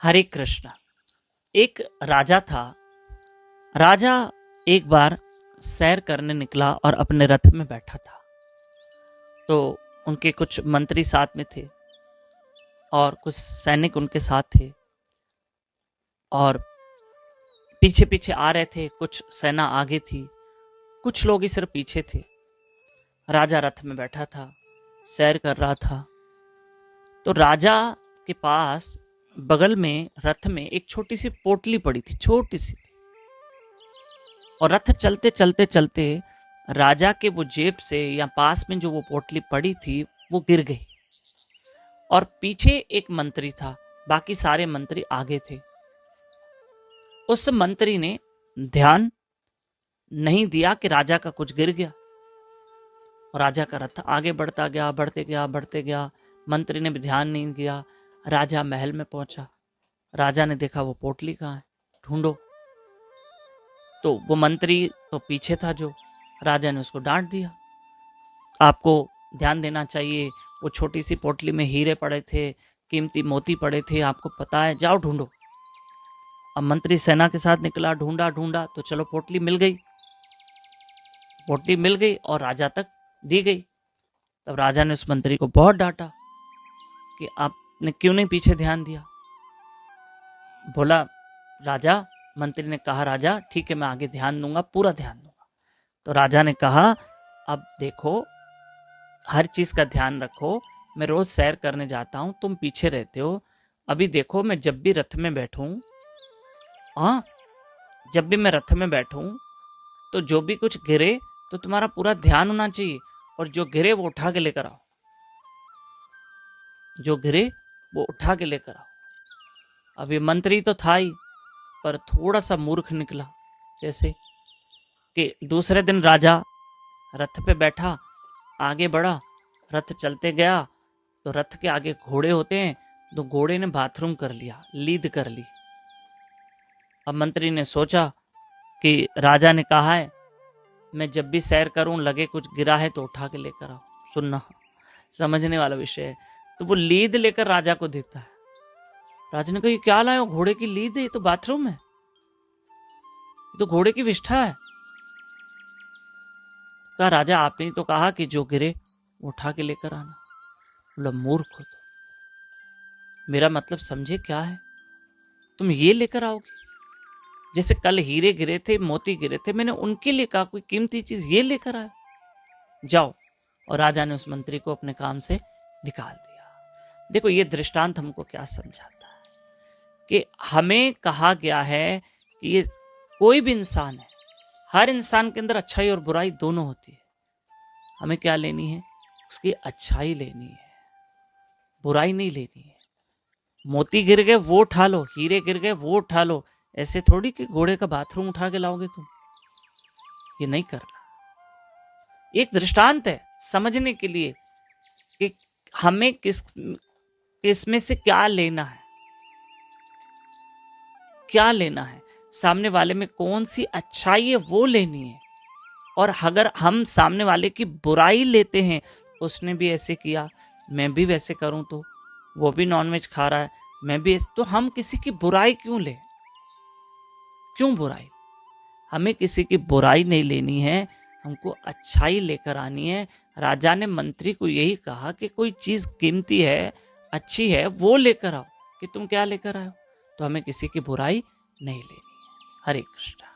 हरे कृष्ण। एक राजा था। राजा एक बार सैर करने निकला और अपने रथ में बैठा था। तो उनके कुछ मंत्री साथ में थे और कुछ सैनिक उनके साथ थे और पीछे पीछे आ रहे थे। कुछ सेना आगे थी, कुछ लोग ही सिर्फ पीछे थे। राजा रथ में बैठा था, सैर कर रहा था। तो राजा के पास बगल में रथ में एक छोटी सी पोटली पड़ी थी, छोटी सी। और रथ चलते चलते चलते राजा के वो जेब से या पास में जो वो पोटली पड़ी थी वो गिर गई। और पीछे एक मंत्री था, बाकी सारे मंत्री आगे थे। उस मंत्री ने ध्यान नहीं दिया कि राजा का कुछ गिर गया और राजा का रथ आगे बढ़ता गया, बढ़ते गया, बढ़ते गया। मंत्री ने भी ध्यान नहीं दिया। राजा महल में पहुंचा। राजा ने देखा वो पोटली कहाँ है, ढूंढो। तो वो मंत्री तो पीछे था, जो राजा ने उसको डांट दिया, आपको ध्यान देना चाहिए, वो छोटी सी पोटली में हीरे पड़े थे, कीमती मोती पड़े थे, आपको पता है, जाओ ढूंढो। अब मंत्री सेना के साथ निकला, ढूंढा ढूंढा तो चलो पोटली मिल गई। पोटली मिल गई और राजा तक दी गई। तब राजा ने उस मंत्री को बहुत डांटा कि आपने क्यों नहीं पीछे ध्यान दिया। बोला राजा, मंत्री ने कहा राजा ठीक है, मैं आगे ध्यान दूंगा, पूरा ध्यान दूंगा। तो राजा ने कहा अब देखो, हर चीज का ध्यान रखो, मैं रोज सैर करने जाता हूं, तुम पीछे रहते हो। अभी देखो, मैं जब भी रथ में बैठूं, हाँ, जब भी मैं रथ में बैठूं तो जो भी कुछ गिरे तो तुम्हारा पूरा ध्यान होना चाहिए, और जो गिरे वो उठा के लेकर आओ, जो गिरे वो उठा के लेकर आओ। अब ये मंत्री तो था ही, पर थोड़ा सा मूर्ख निकला। जैसे कि दूसरे दिन राजा रथ पे बैठा, आगे बढ़ा, रथ चलते गया। तो रथ के आगे घोड़े होते हैं, तो घोड़े ने बाथरूम कर लिया, लीद कर ली। अब मंत्री ने सोचा कि राजा ने कहा है मैं जब भी सैर करूं लगे कुछ गिरा है तो उठा के लेकर आओ। सुनना, समझने वाला विषय है। तो वो लीद लेकर राजा को देता है। राजा ने कहा ये क्या लाए हो, घोड़े की लीद है, ये तो बाथरूम है, ये तो घोड़े की विष्ठा है। कहा राजा आपने तो कहा कि जो गिरे वो उठा के लेकर आना। बोला मूर्ख हो तो, मेरा मतलब समझे क्या है, तुम ये लेकर आओगे? जैसे कल हीरे गिरे थे, मोती गिरे थे, मैंने उनके लिए कहा कोई कीमती चीज ये लेकर आए, जाओ। और राजा ने उस मंत्री को अपने काम से निकाल दिया। देखो ये दृष्टांत हमको क्या समझाता है कि हमें कहा गया है कि ये कोई भी इंसान है, हर इंसान के अंदर अच्छाई और बुराई दोनों होती है। हमें क्या लेनी है? उसकी अच्छाई लेनी है, बुराई नहीं लेनी है। मोती गिर गए वो उठा लो, हीरे गिर गए वो उठा लो, ऐसे थोड़ी कि घोड़े का बाथरूम उठा के लाओगे तुम। ये नहीं करना। एक दृष्टांत है समझने के लिए कि हमें किसमें से क्या लेना है, क्या लेना है, सामने वाले में कौन सी अच्छाई है वो लेनी है। और अगर हम सामने वाले की बुराई लेते हैं, उसने भी ऐसे किया मैं भी वैसे करूं, तो वो भी नॉनवेज खा रहा है मैं भी, तो हम किसी की बुराई क्यों ले? क्यों बुराई? हमें किसी की बुराई नहीं लेनी है, हमको अच्छाई लेकर आनी है। राजा ने मंत्री को यही कहा कि कोई चीज कीमती है, अच्छी है, वो लेकर आओ। कि तुम क्या लेकर आए हो? तो हमें किसी की बुराई नहीं लेनी है। हरे कृष्ण।